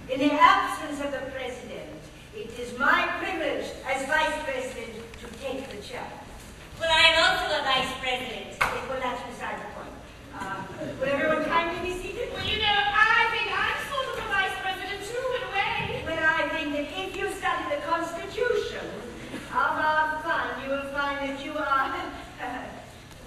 In the absence of the President, it is my privilege as Vice President to take the chair. Well, I am also a Vice President. Well, that's beside the point. Will everyone kindly be seated? Well, you know, I think I'm sort of a Vice President too, in a way. Well, I think that if you study the Constitution of our fund, you will find that you are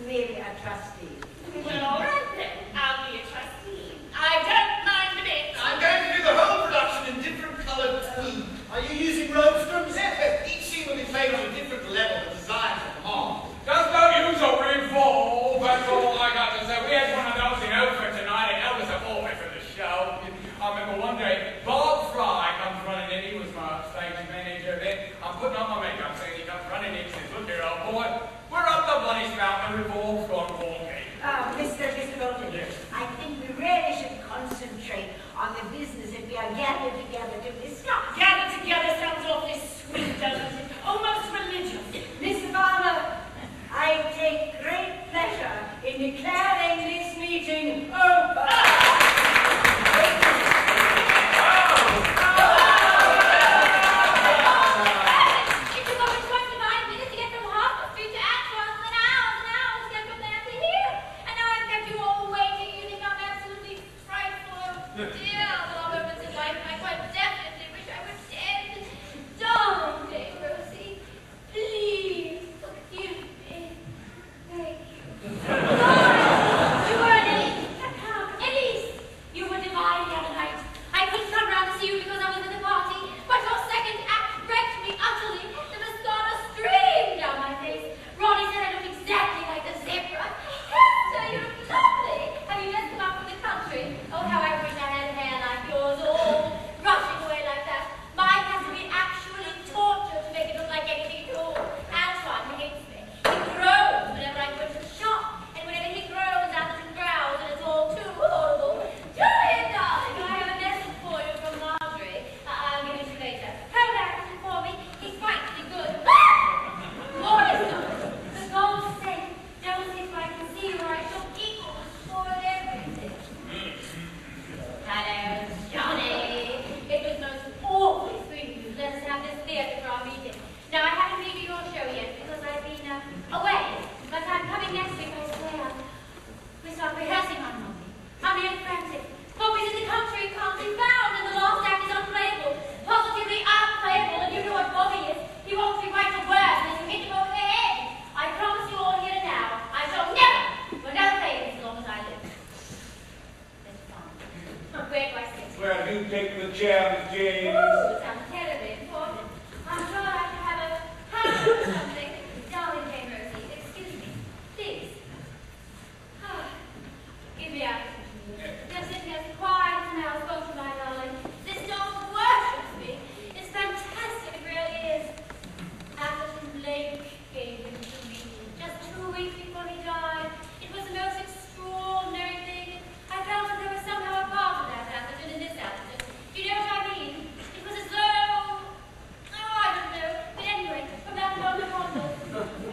merely a trustee. Well, all right then. I'll be a trustee. I don't mind a bit. I'm going to do the whole production in different coloured food. Are you using roadstrums? Each scene will be played on a different level of design for the mom. Just don't use a revolve, that's all I got to say. We had one of those in Ilford tonight, and that was a boy for the show. I remember one day, Bob Fry comes running in, he was my stage manager then. I'm putting on my makeup, so he comes running in and says, look here, old boy, we're up the bloody spout, and we've all gone wonky. Mr. Bolton, yes. I think we really should concentrate on the business that we are gathered together to discuss. Gathered together sounds awfully sweet, doesn't it? Almost religious. Mr. Farmer, I take great pleasure in declaring this meeting over. It took over 25 minutes to get from Harper Street to Ashland, and hours to get from there to here. And now I've kept you all waiting. You think I'm absolutely frightful. Dear, all over to life, I quite definitely wish I were dead. Darling Deborah, Rosie, please forgive me. Thank you. You were an Elise. You were divine the other night. I couldn't come round to see you because I was at the party, but your second act wrecked me utterly. The mascara streamed down my face. Ronnie said I looked exactly like a zebra. Hester, you look lovely. Have you just come up from the country? Oh, how I wish I had hair like yours, all rushing away like that. Mine has to be actually tortured to make it look like anything at all. Antoine hates me. He groans whenever I go to the shop, and whenever he groans out and growls, and it's all too horrible. Julian, darling, I have a message for you from Marjorie. I'll give it to you later. Her message for me. He's frightfully good. Maurice, for God's sake, don't sit where I can see you, or I shall equal and spoil everything. Hello, Johnny. It was most awfully sweet of you to let us have this theatre for our meeting. Now, I haven't been to your show yet because I've been away, but I'm coming next week, I swear. We start rehearsing on Monday. I'm really frantic. Bobby's in the country, can't be found, and the last act is unplayable. Positively unplayable, and you know what Bobby is. He won't be right a word unless you hit him over the head. I promise you all here and now, I shall never do another play as long as I live. That's fine. Where do I sit? Well, you take the chair, Miss James. Ooh, it sounds terribly important. I'm sure I should have a hand or something. Darling Jane Rosie, excuse me. Please. Give me out. You're sitting here as quiet as an owl spoken, my darling. This dog worships me. It's fantastic, it really is. Atherton Blake gave him to me just 2 weeks before he died. It was the most extraordinary thing. I felt that there was somehow a part of that Atherton in this Atherton. Do you know what I mean? It was as though... Oh, I don't know. But anyway, from that moment onwards,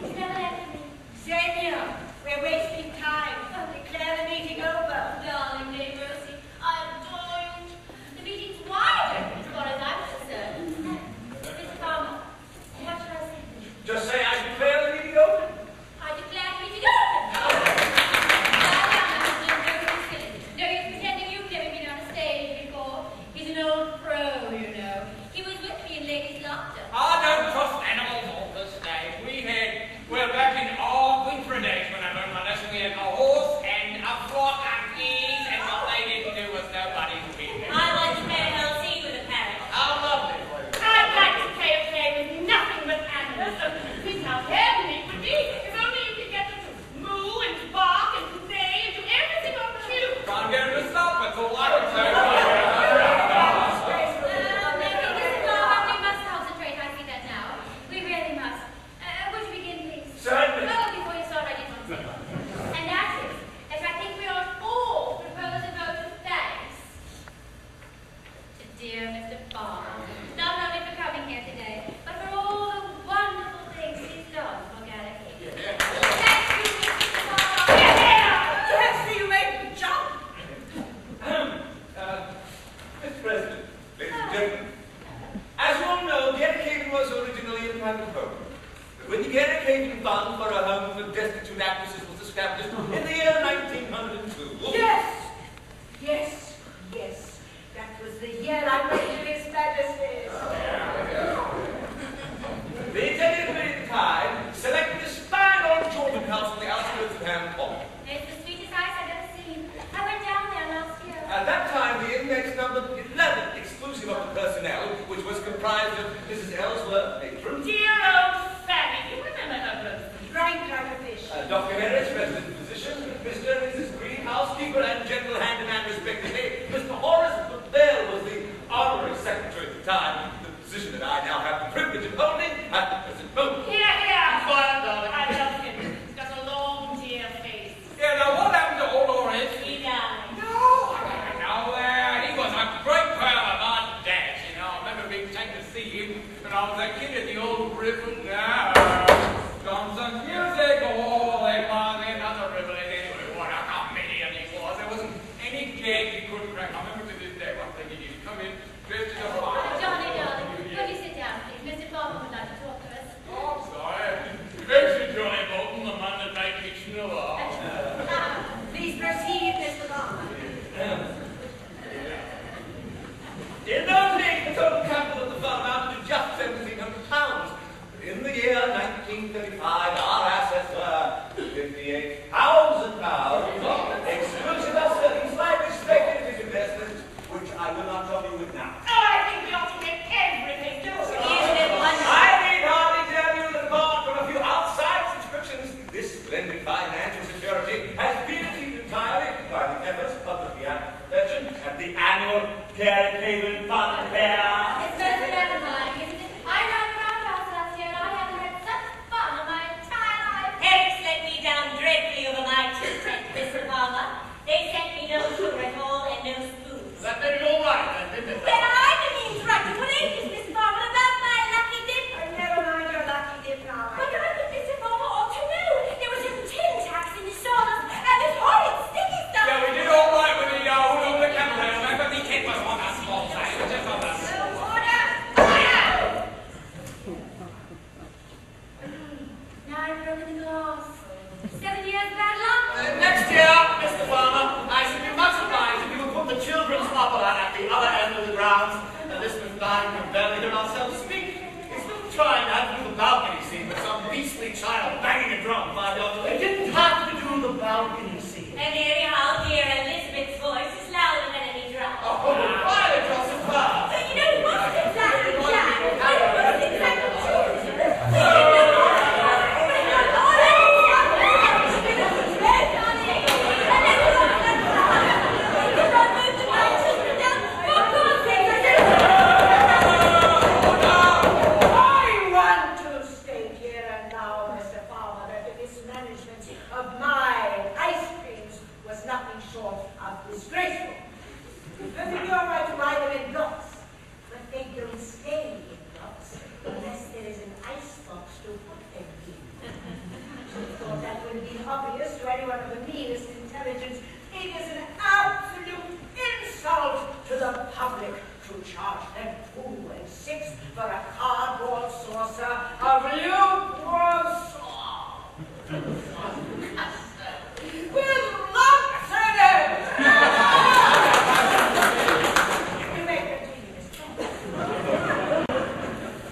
he's never left me. Same here. We're wasting time. Declare the meeting over. Darling Lady Rosie, I adore you. The meeting's wide open as far as I'm concerned. Mr. Farmer, what should I say? Just say I declare the meeting open. I declare the meeting open. No use pretending you've never been on a stage before. He's an old pro, you know. He was with me in Ladies' Laughter. I don't trust animals on the stage. We had, well, back in our winter days when I learned my lesson, we had a horse and a flock of geese, and what they didn't do was nobody's business. I like to play a little scene with a parrot. How lovely. I'd like to play a play with nothing but animals. This how heavenly it would be if only you could get them to moo and bark and neigh and do everything on cue. Can't get him to stop, that's all I can say. We must concentrate, I see that now. We really must. Would you begin, please? Certainly. Oh, before you start, I did want to say. And that is, that I think we ought all propose a vote of thanks to dear Mr. Farmer, not only for coming here today, but for all the wonderful things he's done for Gallagher. Thank you, Mr. Farmer. Perhaps you make me jump. that time, the index numbered 11, exclusive of the personnel, which was comprised of Mrs. Ellsworth, matron, Dear old Fanny, you remember her birth? Drank like a fish. Dr. Harris, resident physician, Mr. and Mrs. Green, housekeeper and general handyman, respectively. Mr. Horace Bell was the honorary secretary at the time, the position that I now have the privilege of holding at the present moment. Here, here. Quiet, darling. I love him. He's got a long, dear face. Yeah, now what happened to old Maurice? He died. No, he was a great pal of my dad's, you know. I remember being taken to see him when I was a kid at the old river now. Some music, oh, they found another river. Anyway, what a comedian he was. There wasn't any gag he couldn't crack. I remember to this day one thing he did. Come in, dressed in a fire. Johnny, darling, will you sit down, please? Mr. Farmer would like to talk to us. Oh, I'm sorry. There's Johnny Bolton, the man that made me snore. Please proceed, Mr. Farmer. In those days, the total capital of the farm amounted to just £1,700. In the year 1935, our assets were £58,000, exclusive of certain slightly speculative investments, which I will not trouble you with now. Oh, I think we ought to get everything, don't we? I need hardly tell you that apart from a few outside subscriptions, this splendid financial security has been achieved entirely by the efforts of the theatrical profession and the annual Carrick Fun Fair. It's very gratifying, isn't it? I ran around house last year and I haven't had such fun in my entire life. Parents let me down dreadfully over my tea-tent, Mr. Palmer. They sent me no sugar at all and no spoons. That made it all right, then, didn't it? Then I didn't interrupt. What is this, Miss Palmer, about my lucky dip? Never mind your lucky dip now. But I think Mr. Palmer ought to know. There was a tin tax in the sawdust and this horrid sticky stuff. Yeah, we did all right with the old on the capital, but the kid was on a small side, just on us. Now I've broken the glass. 7 years bad luck. Next year, Mr. Farmer, I should be much obliged if you would put the children's opera at the other end of the grounds, and this Miss Barry can barely hear ourselves speak. It's still trying to have to do the balcony scene with some beastly child banging a drum 5 yards away. They didn't have to do the balcony scene. And anyhow, dear Elizabeth's voice is louder than any drum. Oh, fire across the bar! So you know, it wasn't exactly Jack. It wasn't exactly I want to state here and now, Mr. Farmer, that the mismanagement of my ice creams was nothing short of disgraceful. Perfectly all right to buy them in blocks, but they don't stay in blocks unless there is an ice box to put them in. I thought that would be obvious to anyone of the meanest intelligence. It is an absolute insult to the public to charge them 2 and 6 for a cardboard saucer of lukewarm salt. With lots in it! You may continue, Mr.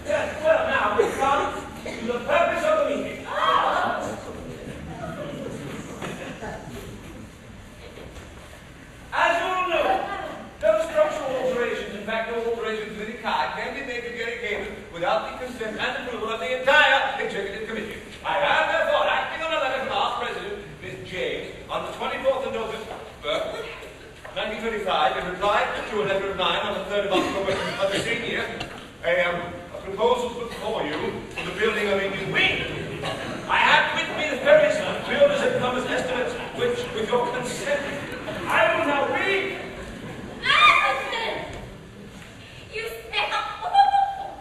Yes, well now, we come to the purpose of the meeting. As you all know, no structural alterations, in fact no alterations of any kind, can be made to Gary Cable without the consent and approval of the entire Executive Committee. I have therefore, acting on a letter from our President, Miss James, on the 24th of November, 1925, in reply to a letter of mine on the 3rd of October of the same year, a proposal put before you for the building of a new wing. I have with me the various builders and plumbers' estimates, which, with your consent, I will now read. Allison! You smell awful!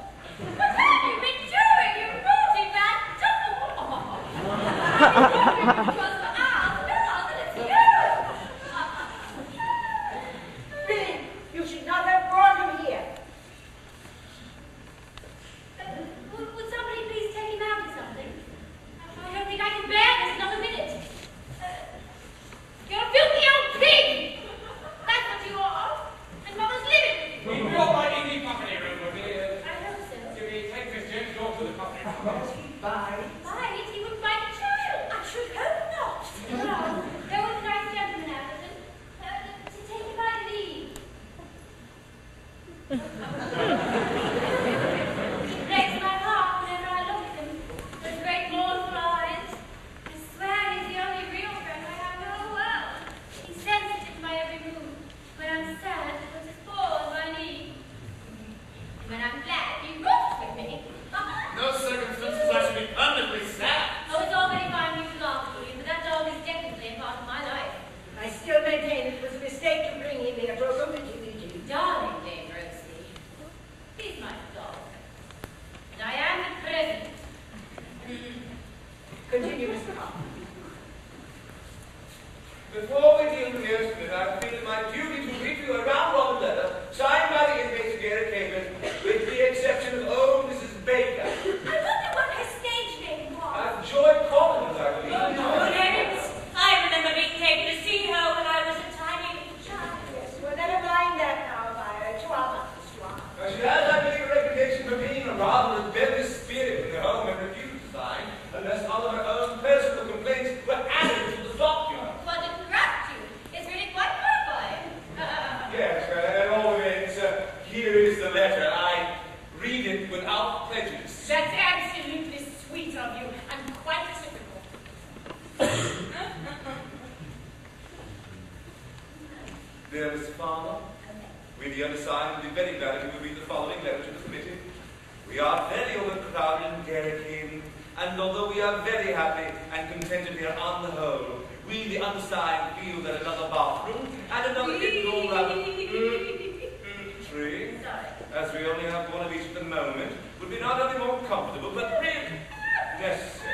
What have you been doing, you naughty bad dog? It was for ours, no, that it's you! Billy, you should not have brought him here. Would somebody please take him out or something? I don't think I can bear this another minute. You're a filthy old pig! breaks my heart whenever I look at him. Those great mournful eyes. I swear he's the only real friend I have in the whole world. He's sensitive to my every mood. When I'm sad, he puts his paw on my knee. When I'm glad, he romps with me. No circumstances I should be permanently sad. Oh, it's all very fine you laugh, William, but that dog is definitely a part of my life. I still maintain it was a mistake to bring in there broken with Jimmi. Darling Deborah, he's my dog. And I am the president. Continue, Mr. Copeland. Before we deal with the estimate, I feel it my duty to read you a round-robin letter signed by the inmates here at Copeland, with the exception of old Mrs. Baker. I wonder what her stage name was. Joy Copeland, I believe. Oh, heavens. I remember being taken to see her when I was a tiny little child. Yes, well, never mind that now, Chihuahua. She has, I believe, a reputation for being a rather rebellious spirit in the home and refused to sign unless all of her own personal complaints were added to the document. Well, the gratitude is really quite horrifying. Yes, at all events, here is the letter. I read it without prejudice. That's absolutely sweet of you and quite typical. Dear Mr. Farmer, we, the undersigned, would be very glad if you would read the following letter to the committee. We are very overcrowded and dedicated, and although we are very happy and contented here on the whole, we, the undersigned, feel that another bathroom and another indoor lavatory, as we only have one of each at the moment, would be not only more comfortable, but really necessary.